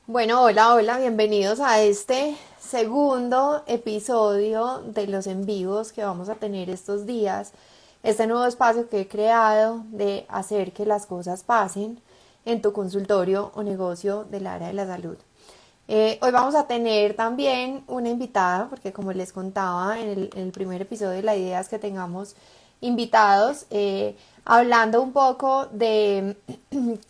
Bueno, hola, hola, bienvenidos a este segundo episodio de los en vivos que vamos a tener estos días. Este nuevo espacio que he creado de hacer que las cosas pasen en tu consultorio o negocio del área de la salud. Hoy vamos a tener también una invitada, porque como les contaba en el primer episodio, la idea es que tengamos invitados hablando un poco de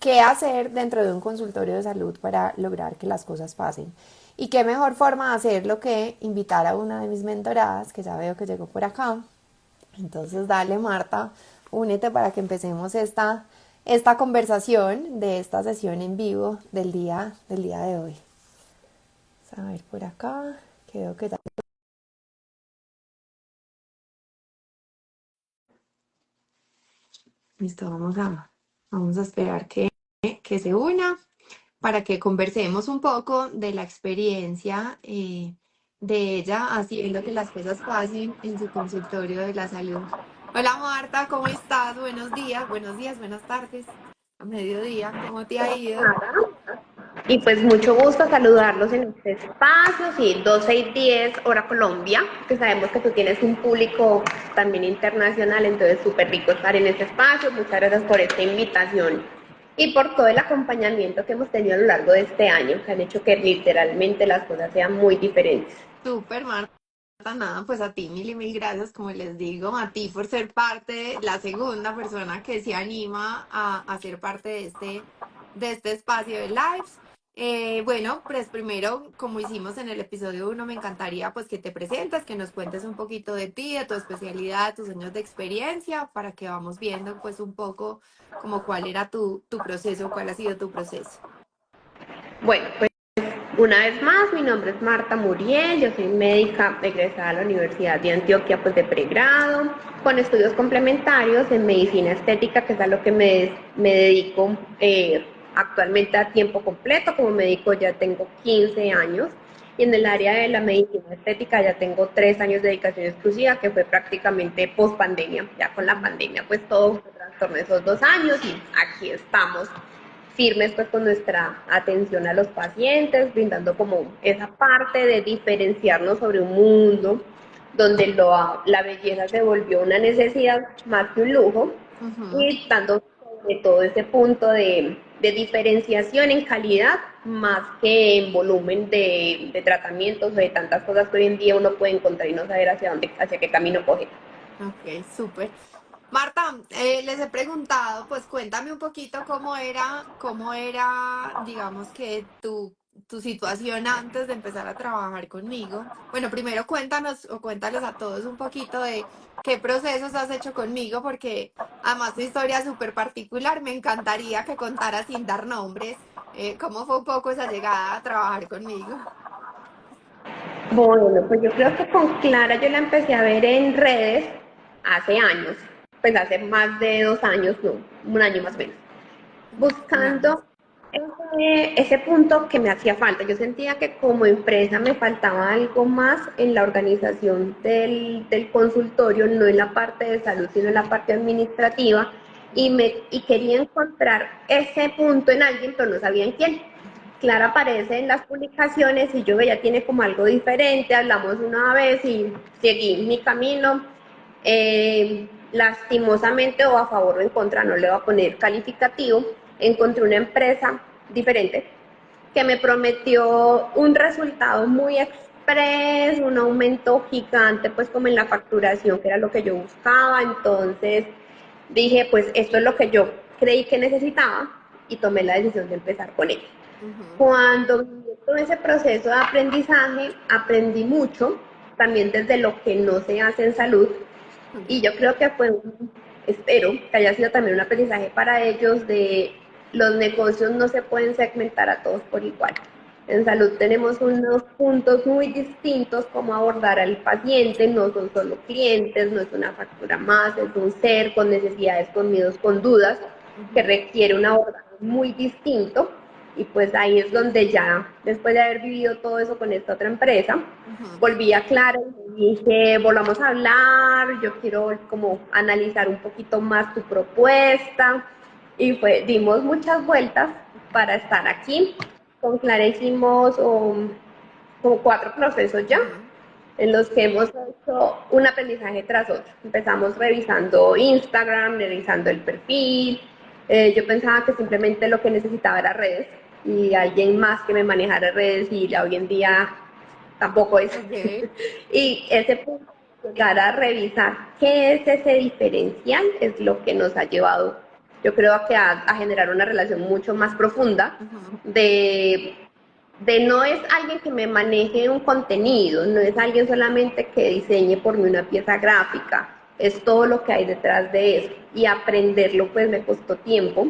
qué hacer dentro de un consultorio de salud para lograr que las cosas pasen. Y qué mejor forma de hacerlo que invitar a una de mis mentoradas, que ya veo que llegó por acá. Entonces, dale, Marta, únete para que empecemos esta conversación de esta sesión en vivo del día de hoy. A ver por acá, creo que listo, vamos a esperar que se una para que conversemos un poco de la experiencia de ella haciendo que las cosas pasen en su consultorio de la salud. Hola Marta, ¿cómo estás? Buenos días, buenas tardes, a mediodía, ¿cómo te ha ido? Y pues mucho gusto saludarlos en este espacio, sí, 12 y 10 hora Colombia, que sabemos que tú tienes un público también internacional, entonces súper rico estar en este espacio. Muchas gracias por esta invitación y por todo el acompañamiento que hemos tenido a lo largo de este año, que han hecho que literalmente las cosas sean muy diferentes. Súper, Marta. Nada, pues a ti mil y mil gracias, como les digo, a ti por ser parte, la segunda persona que se anima a ser parte de este espacio de lives. Bueno, pues primero, como hicimos en el episodio uno, me encantaría pues que te presentes, que nos cuentes un poquito de ti, de tu especialidad, de tus años de experiencia, para que vamos viendo pues un poco como cuál era tu proceso, cuál ha sido tu proceso. Bueno, pues una vez más, mi nombre es Marta Muriel, yo soy médica egresada a la Universidad de Antioquia, pues de pregrado, con estudios complementarios en medicina estética, que es a lo que me dedico actualmente a tiempo completo. Como médico ya tengo 15 años y en el área de la medicina estética ya tengo 3 años de dedicación exclusiva, que fue prácticamente post pandemia. Ya con la pandemia pues todo se trastornó esos 2 años y aquí estamos firmes pues con nuestra atención a los pacientes, brindando como esa parte de diferenciarnos sobre un mundo donde la belleza se volvió una necesidad más que un lujo, Ujú. y dando sobre todo ese punto de diferenciación en calidad más que en volumen de tratamientos o de tantas cosas que hoy en día uno puede encontrar y no saber hacia qué camino coger. Ok, súper. Marta, les he preguntado, pues cuéntame un poquito cómo era, digamos que tu situación antes de empezar a trabajar conmigo. Bueno, primero cuéntanos o cuéntales a todos un poquito de qué procesos has hecho conmigo, porque además tu historia es súper particular. Me encantaría que contaras sin dar nombres, cómo fue un poco esa llegada a trabajar conmigo. Bueno, pues yo creo que con Clara yo la empecé a ver en redes hace años, pues hace más de 2 años, no, un año más o menos, Años. buscando ese punto que me hacía falta. Yo sentía que como empresa me faltaba algo más en la organización del consultorio, no en la parte de salud, sino en la parte administrativa, y quería encontrar ese punto en alguien, pero no sabía en quién. Clara aparece en las publicaciones y yo veía tiene como algo diferente, hablamos una vez y seguí mi camino. Lastimosamente o a favor o en contra, no le voy a poner calificativo, encontré una empresa diferente que me prometió un resultado muy express, un aumento gigante, pues como en la facturación, que era lo que yo buscaba. Entonces dije, pues esto es lo que yo creí que necesitaba y tomé la decisión de empezar con ella. Ujú. Cuando viví todo ese proceso de aprendizaje, aprendí mucho, también desde lo que no se hace en salud, y yo creo que espero que haya sido también un aprendizaje para ellos de los negocios no se pueden segmentar a todos por igual. En salud tenemos unos puntos muy distintos como abordar al paciente, no son solo clientes, no es una factura más, es un ser con necesidades, con miedos, con dudas, que Ujú. requiere un abordaje muy distinto. Y pues ahí es donde ya, después de haber vivido todo eso con esta otra empresa, Ujú. volví a Clara y dije, volvamos a hablar, yo quiero como analizar un poquito más tu propuesta. Y dimos muchas vueltas para estar aquí. con Clara hicimos como 4 procesos ya, Ujú. en los que hemos hecho un aprendizaje tras otro. Empezamos revisando Instagram, revisando el perfil. Yo pensaba que simplemente lo que necesitaba era redes y alguien más que me manejara redes y ya hoy en día tampoco es. Ok. Y ese punto de llegar a revisar qué es ese diferencial es lo que nos ha llevado, yo creo, que a generar una relación mucho más profunda Ujú. de no es alguien que me maneje un contenido, no es alguien solamente que diseñe por mí una pieza gráfica, es todo lo que hay detrás de eso. Y aprenderlo pues me costó tiempo,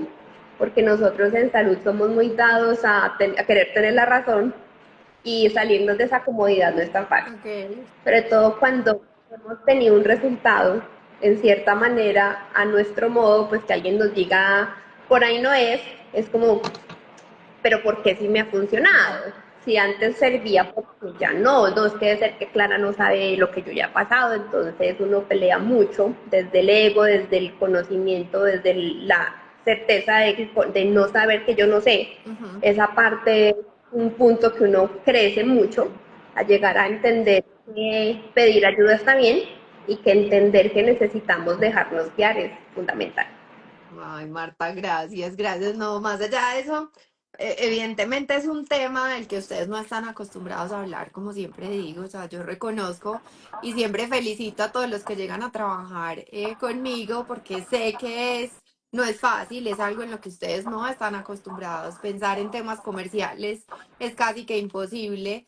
porque nosotros en salud somos muy dados a querer tener la razón y salirnos de esa comodidad no es tan fácil. Ok. Sobre todo cuando hemos tenido un resultado, en cierta manera, a nuestro modo, pues que alguien nos diga, por ahí no es como, pero ¿por qué sí me ha Ujú. funcionado? Si antes servía, porque ya no, no es que debe ser que Clara no sabe lo que yo ya he pasado, entonces uno pelea mucho desde el ego, desde el conocimiento, desde la certeza de no saber que yo no sé. Ujú. Esa parte es un punto que uno crece mucho a llegar a entender que pedir ayuda está bien y que entender que necesitamos dejarnos guiar es fundamental. Ay, Marta, gracias, gracias. No, más allá de eso, evidentemente es un tema del que ustedes no están acostumbrados a hablar, como siempre digo, o sea, yo reconozco y siempre felicito a todos los que llegan a trabajar conmigo porque sé que no es fácil, es algo en lo que ustedes no están acostumbrados. Pensar en temas comerciales es casi que imposible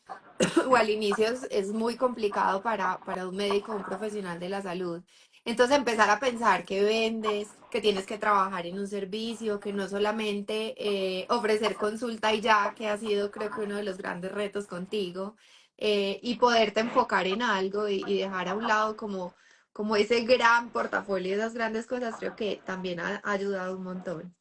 o al inicio es muy complicado para un médico o un profesional de la salud. Entonces empezar a pensar que vendes, que tienes que trabajar en un servicio, que no solamente ofrecer consulta y ya, que ha sido creo que uno de los grandes retos contigo, y poderte enfocar en algo y dejar a un lado como ese gran portafolio, esas grandes cosas, creo que también ha ayudado un montón.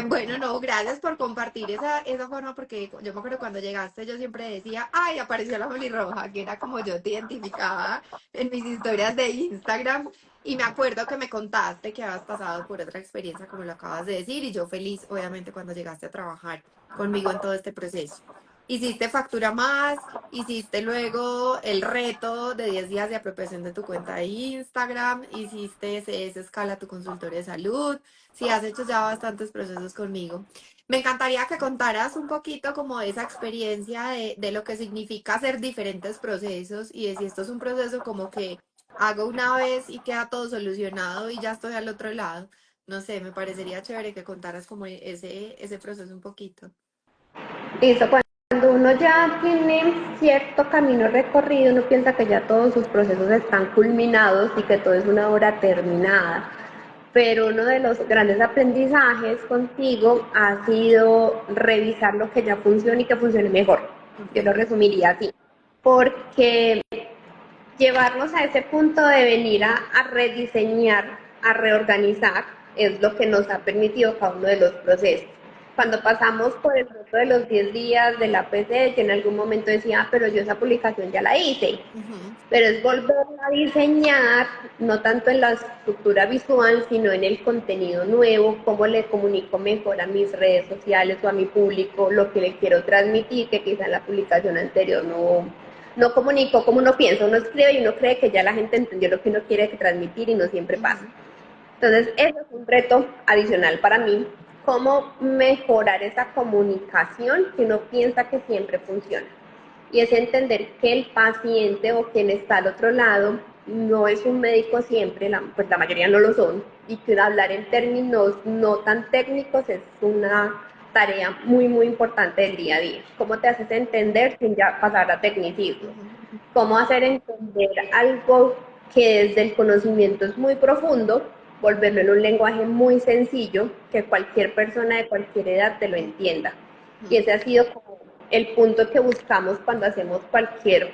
Bueno, no, gracias por compartir esa forma, porque yo me acuerdo cuando llegaste, yo siempre decía, ay, apareció la pelirroja, que era como yo te identificaba en mis historias de Instagram, y me acuerdo que me contaste que habías pasado por otra experiencia, como lo acabas de decir, y yo feliz, obviamente, cuando llegaste a trabajar conmigo en todo este proceso. Hiciste factura más, hiciste luego el reto de 10 días de apropiación de tu cuenta de Instagram, hiciste ese escala tu consultorio de salud. Sí, has hecho ya bastantes procesos conmigo. Me encantaría que contaras un poquito como de esa experiencia de lo que significa hacer diferentes procesos y de si esto es un proceso como que hago una vez y queda todo solucionado y ya estoy al otro lado. No sé, me parecería chévere que contaras como ese proceso un poquito. Listo, cuando uno ya tiene cierto camino recorrido, uno piensa que ya todos sus procesos están culminados y que todo es una obra terminada. Pero uno de los grandes aprendizajes contigo ha sido revisar lo que ya funciona y que funcione mejor. Ok. Yo lo resumiría así. Porque llevarnos a ese punto de venir a rediseñar, a reorganizar, es lo que nos ha permitido cada uno de los procesos. Cuando pasamos por el reto de los 10 días de la PC, yo en algún momento decía, ah, pero yo esa publicación ya la hice, Ujú. pero es volverla a diseñar, no tanto en la estructura visual, sino en el contenido nuevo, cómo le comunico mejor a mis redes sociales o a mi público lo que le quiero transmitir, que quizá en la publicación anterior no comunico como uno piensa, uno escribe y uno cree que ya la gente entendió lo que uno quiere transmitir y no siempre pasa. Ujú. Entonces, eso es un reto adicional para mí, cómo mejorar esa comunicación que uno piensa que siempre funciona. Y es entender que el paciente o quien está al otro lado no es un médico siempre, pues la mayoría no lo son, y que hablar en términos no tan técnicos es una tarea muy, muy importante del día a día. ¿Cómo te haces entender sin ya pasar a tecnicismo? Ujú. Cómo hacer entender algo que desde el conocimiento es muy profundo, volverlo en un lenguaje muy sencillo, que cualquier persona de cualquier edad te lo entienda. Y Ujú. ese ha sido como el punto que buscamos cuando hacemos cualquier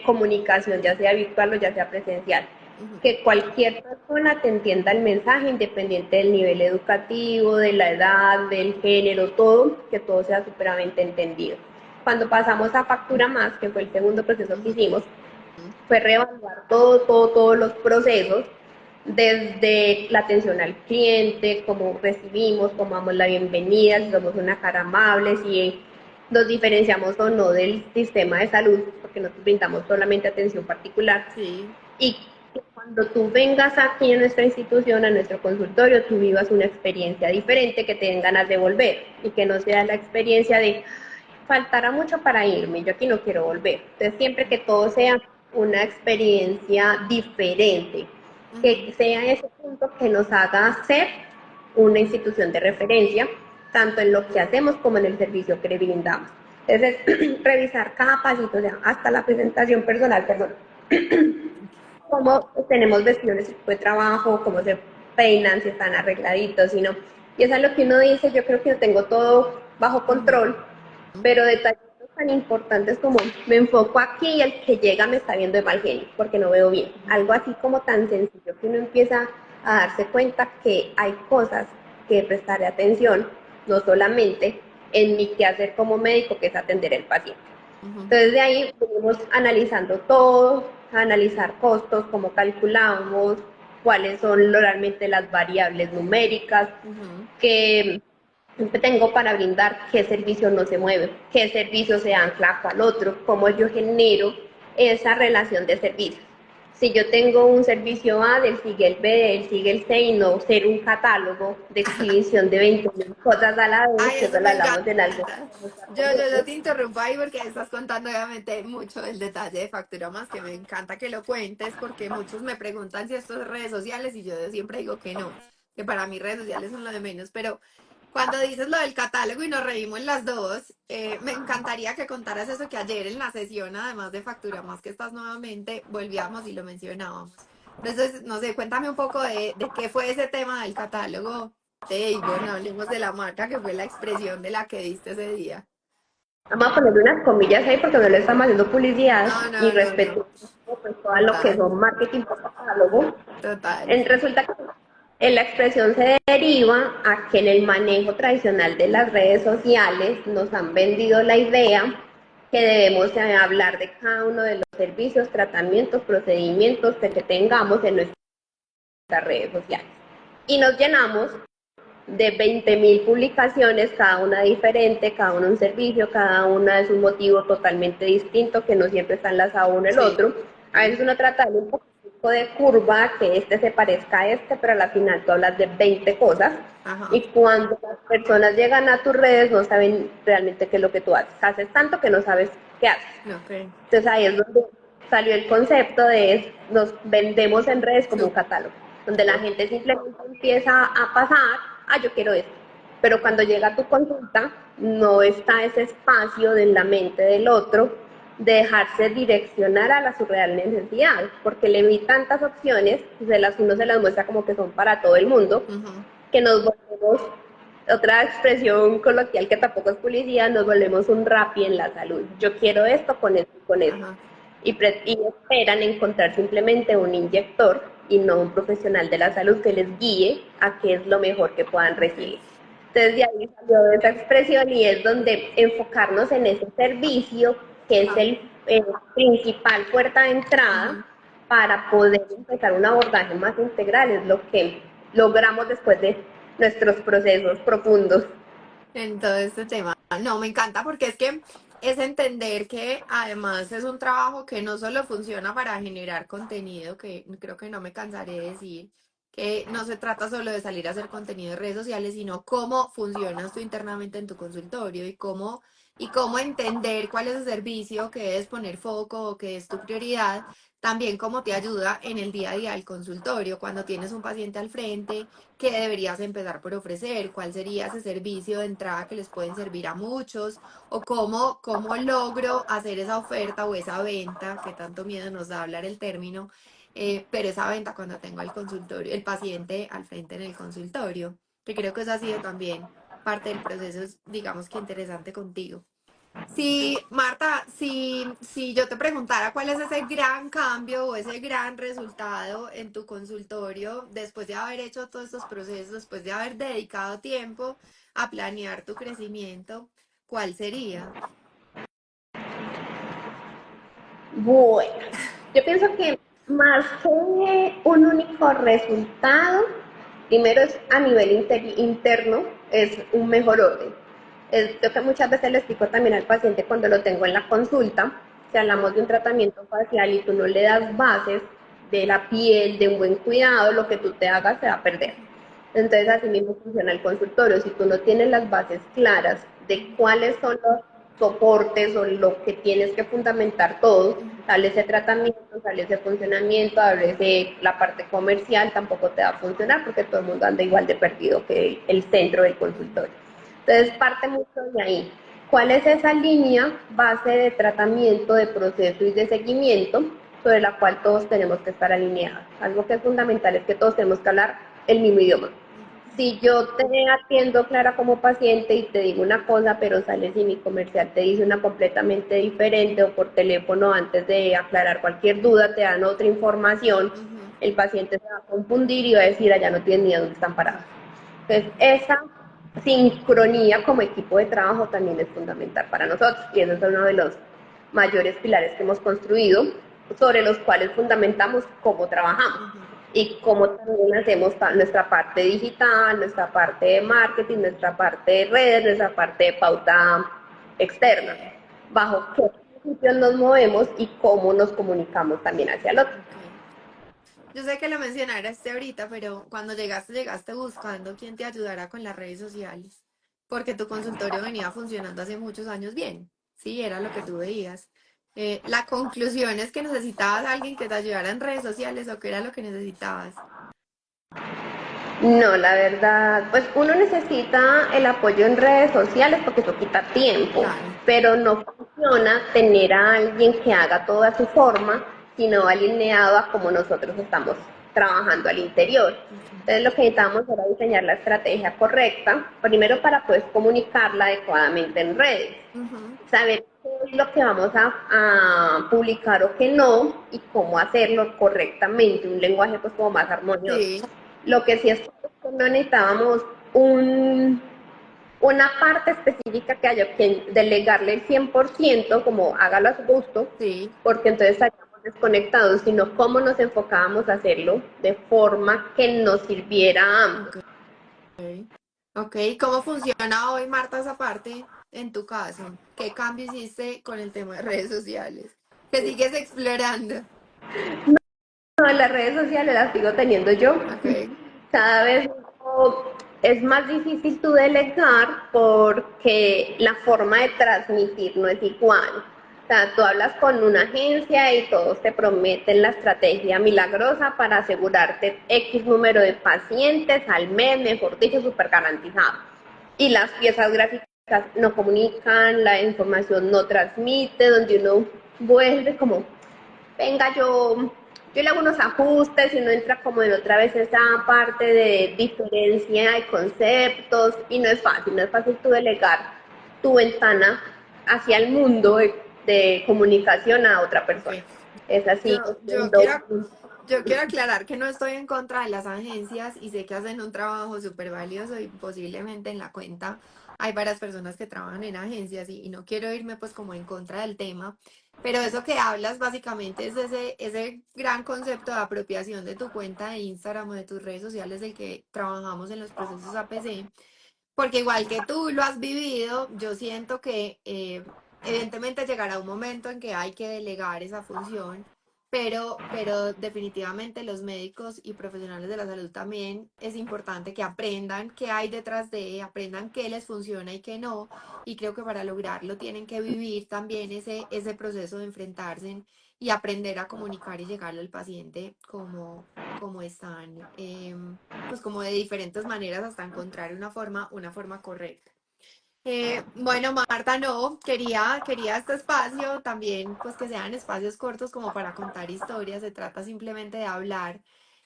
comunicación, ya sea virtual o ya sea presencial. Ujú. Que cualquier persona te entienda el mensaje independiente del nivel educativo, de la edad, del género, todo, que todo sea superamente entendido. Cuando pasamos a factura más, que fue el segundo proceso que Ujú. hicimos, Ujú. fue reevaluar todos los procesos desde la atención al cliente, cómo recibimos, cómo damos la bienvenida, si somos una cara amable, si nos diferenciamos o no del sistema de salud, porque nosotros brindamos solamente atención particular. Sí. Y que cuando tú vengas aquí a nuestra institución, a nuestro consultorio, tú vivas una experiencia diferente, que te den ganas de volver y que no sea la experiencia de faltará mucho para irme, yo aquí no quiero volver. Entonces, siempre que todo sea una experiencia diferente, que Ujú. sea ese punto que nos haga ser una institución de referencia, tanto en lo que hacemos como en el servicio que le brindamos. Entonces, revisar cada pasito, o sea, hasta la presentación personal, perdón, cómo tenemos vestidos en equipo de trabajo, cómo se peinan, si están arregladitos, si no. Y eso es lo que uno dice, yo creo que lo tengo todo bajo Ujú. control, pero detalles tan importantes como me enfoco aquí y el que llega me está viendo de mal genio porque no veo bien. Algo así como tan sencillo que uno empieza a darse cuenta que hay cosas que prestarle atención, no solamente en mi quehacer como médico, que es atender al paciente. Ujú. Entonces de ahí venimos analizando todo, analizar costos, cómo calculamos, cuáles son realmente las variables numéricas Ujú. que tengo para brindar, qué servicio no se mueve, qué servicio se ancla al otro, cómo yo genero esa relación de servicios. Si yo tengo un servicio A, él sigue el B, él sigue el C y no ser un catálogo de exhibición de 20.000 cosas a la vez, Ay, que eso eso lo me hablamos en algo. encanta. Yo te interrumpo ahí porque estás contando obviamente mucho del detalle de Factura Más, que me encanta que lo cuentes porque muchos me preguntan si esto es redes sociales y yo siempre digo que no, que para mí redes sociales son lo de menos, pero cuando dices lo del catálogo y nos reímos las dos, me encantaría que contaras eso que ayer en la sesión, además de Factura Más que estás nuevamente, volvíamos y lo mencionábamos. Entonces, no sé, cuéntame un poco de qué fue ese tema del catálogo de Avon, hablemos de la marca que fue la expresión de la que diste ese día. Vamos a ponerle unas comillas ahí porque no le estamos haciendo publicidad No, y no, no, no. respeto pues, todo lo que Total, son marketing por catálogo. total. Resulta que en la expresión se deriva a que en el manejo tradicional de las redes sociales nos han vendido la idea que debemos hablar de cada uno de los servicios, tratamientos, procedimientos que tengamos en nuestras redes sociales. Y nos llenamos de 20.000 publicaciones, cada una diferente, cada una un servicio, cada una es un motivo totalmente distinto que no siempre está enlazado uno el Sí, otro. A veces uno trata de un poquito de curva, que este se parezca a este, pero al final tú hablas de 20 cosas y ajá, cuando las personas llegan a tus redes no saben realmente qué es lo que tú haces. Haces tanto que no sabes qué haces. ok, Entonces ahí es donde salió el concepto de nos vendemos en redes como un catálogo, donde la súper. gente simplemente empieza a pasar, yo quiero esto. Pero cuando llega a tu consulta, no está ese espacio de la mente del otro de dejarse direccionar a su real necesidad, porque le vi tantas opciones, uno se las muestra como que son para todo el mundo, Ujú. que nos volvemos, otra expresión coloquial que tampoco es publicidad, nos volvemos un Rappi en la salud. Yo quiero esto con esto y con esto. Ajá. Y esperan encontrar simplemente un inyector y no un profesional de la salud que les guíe a qué es lo mejor que puedan Ok. recibir. Entonces de ahí salió esa expresión y es donde enfocarnos en ese servicio que es Ah, el principal puerta de entrada ujú. para poder empezar un abordaje más integral, es lo que logramos después de nuestros procesos profundos. En todo este tema. No, me encanta porque es que es entender que además es un trabajo que no solo funciona para generar contenido, que creo que no me cansaré de decir, que no se trata solo de salir a hacer contenido de redes sociales, sino cómo funcionas tú internamente en tu consultorio y cómo entender cuál es el servicio, que es poner foco, que es tu prioridad, también cómo te ayuda en el día a día del consultorio, cuando tienes un paciente al frente, qué deberías empezar por ofrecer, cuál sería ese servicio de entrada que les pueden servir a muchos, o cómo logro hacer esa oferta o esa venta, que tanto miedo nos da hablar el término, pero esa venta cuando tengo al consultorio, el paciente al frente en el consultorio, que creo que eso ha sido también parte del proceso, digamos que interesante contigo. Sí, Marta, si yo te preguntara cuál es ese gran cambio o ese gran resultado en tu consultorio después de haber hecho todos estos procesos, después de haber dedicado tiempo a planear tu crecimiento, ¿cuál sería? Bueno, yo pienso que Más que un único resultado, primero es a nivel interno, es un mejor orden. Es lo que muchas veces le explico también al paciente cuando lo tengo en la consulta, si hablamos de un tratamiento facial y tú no le das bases de la piel, de un buen cuidado, lo que tú te hagas se va a perder. Entonces así mismo funciona el consultorio. Si tú no tienes las bases claras de cuáles son los soportes o lo que tienes que fundamentar todo, sale ese tratamiento, sale ese funcionamiento, háblese la parte comercial, tampoco te va a funcionar porque todo el mundo anda igual de perdido que el centro del consultorio. Entonces parte mucho de ahí. ¿Cuál es esa línea base de tratamiento, de proceso y de seguimiento sobre la cual todos tenemos que estar alineados? Algo que es fundamental es que todos tenemos que hablar el mismo idioma. Si yo te atiendo, Clara, como paciente y te digo una cosa, pero sales y mi comercial te dice una completamente diferente o por teléfono antes de aclarar cualquier duda te dan otra información, Ujú, el paciente se va a confundir y va a decir, allá no tienen ni a dónde están parados. claro. Entonces, esa sincronía como equipo de trabajo también es fundamental para nosotros y ese es uno de los mayores pilares que hemos construido sobre los cuales fundamentamos cómo trabajamos Ujú. y cómo también hacemos nuestra parte digital, nuestra parte de marketing, nuestra parte de redes, nuestra parte de pauta externa, bajo qué principios nos movemos y cómo nos comunicamos también hacia el otro. Ok. Yo sé que lo mencionaste ahorita, pero cuando llegaste buscando quién te ayudara con las redes sociales, porque tu consultorio venía funcionando hace muchos años bien, sí, era lo que tú veías. La conclusión es que necesitabas a alguien que te ayudara en redes sociales o qué era lo que necesitabas. No, la verdad, pues uno necesita el apoyo en redes sociales porque eso quita tiempo, Claro. pero no funciona tener a alguien que haga todo a su forma, sino alineado a como nosotros estamos trabajando al interior. Ok. Entonces lo que necesitamos era diseñar la estrategia correcta, primero para poder comunicarla adecuadamente en redes, Ujú. saber qué es lo que vamos a publicar o qué no y cómo hacerlo correctamente, un lenguaje pues como más armonioso. Sí. Lo que sí es que no necesitábamos una parte específica que haya que delegarle el 100% como hágalo a su gusto, Sí. porque entonces estaríamos desconectados, sino cómo nos enfocábamos a hacerlo de forma que nos sirviera a ambos. Ok. Ok, ¿cómo funciona hoy, Marta, esa parte en tu caso? ¿Qué cambio hiciste con el tema de redes sociales? ¿Que sigues explorando? No, las redes sociales las sigo teniendo yo. Ok. Cada vez es más difícil tu delegar porque la forma de transmitir no es igual. O sea, tú hablas con una agencia y todos te prometen la estrategia milagrosa para asegurarte X número de pacientes al mes, mejor dicho, súper garantizado. Y las piezas gráficas no comunican, la información no transmite, donde uno vuelve como, venga, yo le hago unos ajustes y uno entra como en otra vez esa parte de diferencia de conceptos y no es fácil tú delegar tu ventana hacia el mundo de comunicación a otra Ok. persona. Es así, Yo quiero, yo quiero aclarar que no estoy en contra de las agencias y sé que hacen un trabajo súper valioso y posiblemente en la cuenta hay varias personas que trabajan en agencias y no quiero irme pues como en contra del tema, pero eso que hablas básicamente es ese gran concepto de apropiación de tu cuenta de Instagram o de tus redes sociales del que trabajamos en los procesos APC. Porque igual que tú lo has vivido, yo siento que evidentemente llegará un momento en que hay que delegar esa función, pero definitivamente los médicos y profesionales de la salud también es importante que aprendan qué hay detrás de, aprendan qué les funciona y qué no, y creo que para lograrlo tienen que vivir también ese proceso de enfrentarse y aprender a comunicar y llegarle al paciente como están. Pues como de diferentes maneras hasta encontrar una forma correcta. Bueno, Marta, no, quería este espacio también, pues que sean espacios cortos como para contar historias, se trata simplemente de hablar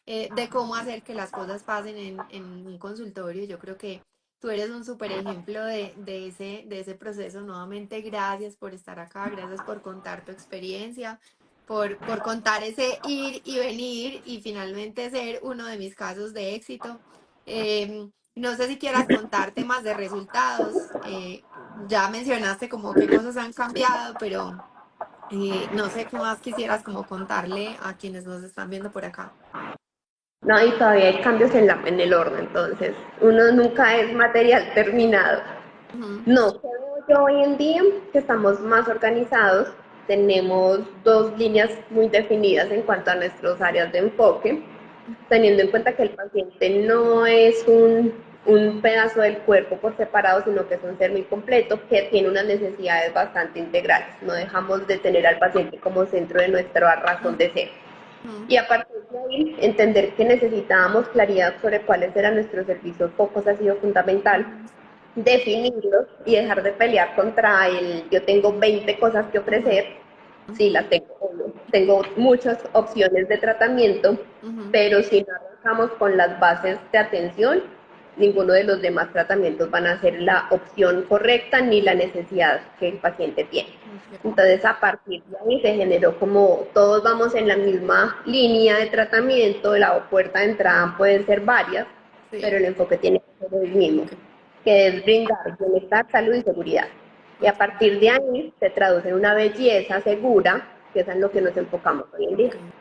de cómo hacer que las cosas pasen en un consultorio. Yo creo que tú eres un súper ejemplo de ese proceso. Nuevamente, gracias por estar acá, gracias por contar tu experiencia, por contar ese ir y venir y finalmente ser uno de mis casos de éxito. No sé si quieras contar temas de resultados. Ya mencionaste como qué cosas han cambiado, pero No sé qué más quisieras como contarle a quienes nos están viendo por acá. No, y todavía hay cambios en el horno, entonces uno nunca es material terminado. Ujú, No, creo yo hoy en día que estamos más organizados, tenemos dos líneas muy definidas en cuanto a nuestras áreas de enfoque, teniendo en cuenta que el paciente no es un pedazo del cuerpo por separado, sino que es un ser muy completo que tiene unas necesidades bastante integrales. No dejamos de tener al paciente como centro de nuestra razón de ser. ujú, Y a partir de ahí, entender que necesitábamos claridad sobre cuáles eran nuestros servicios focos ha sido fundamental. ujú, Definirlos y dejar de pelear contra el yo tengo 20 cosas que ujú, ofrecer. Sí, las tengo, obvio. Tengo muchas opciones de tratamiento, ujú. pero si no arrancamos con las bases de atención, ninguno de los demás tratamientos van a ser la opción correcta ni la necesidad que el paciente tiene. Ok. Entonces, a partir de ahí se generó como todos vamos en la misma línea de tratamiento, la puerta de entrada pueden ser varias, pero Sí, el enfoque tiene que ser el mismo, ok, que es brindar bienestar, salud y seguridad. Y a ok, partir de ahí se traduce en una belleza segura, que es en lo que nos enfocamos hoy en día. ok.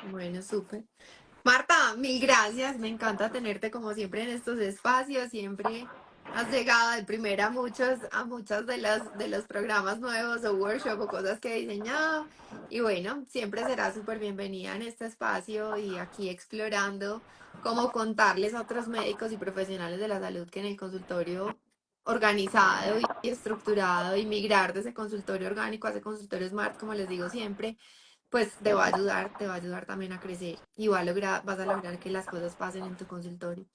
Bueno, súper. Marta, mil gracias. Me encanta tenerte como siempre en estos espacios. Siempre has llegado de primera a muchos de los programas nuevos o workshop o cosas que he diseñado. Y bueno, siempre serás súper bienvenida en este espacio y aquí explorando cómo contarles a otros médicos y profesionales de la salud que en el consultorio organizado y estructurado y migrar de ese consultorio orgánico a ese consultorio smart, como les digo siempre pues te va a ayudar también a crecer y vas a lograr que las cosas pasen en tu consultorio.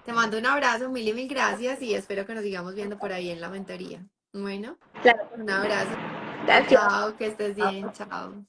Te mando un abrazo, mil y mil gracias y espero que nos sigamos viendo por ahí en la mentoría. Bueno, Claro un que sí. abrazo, Gracias. chao, que estés bien, chao.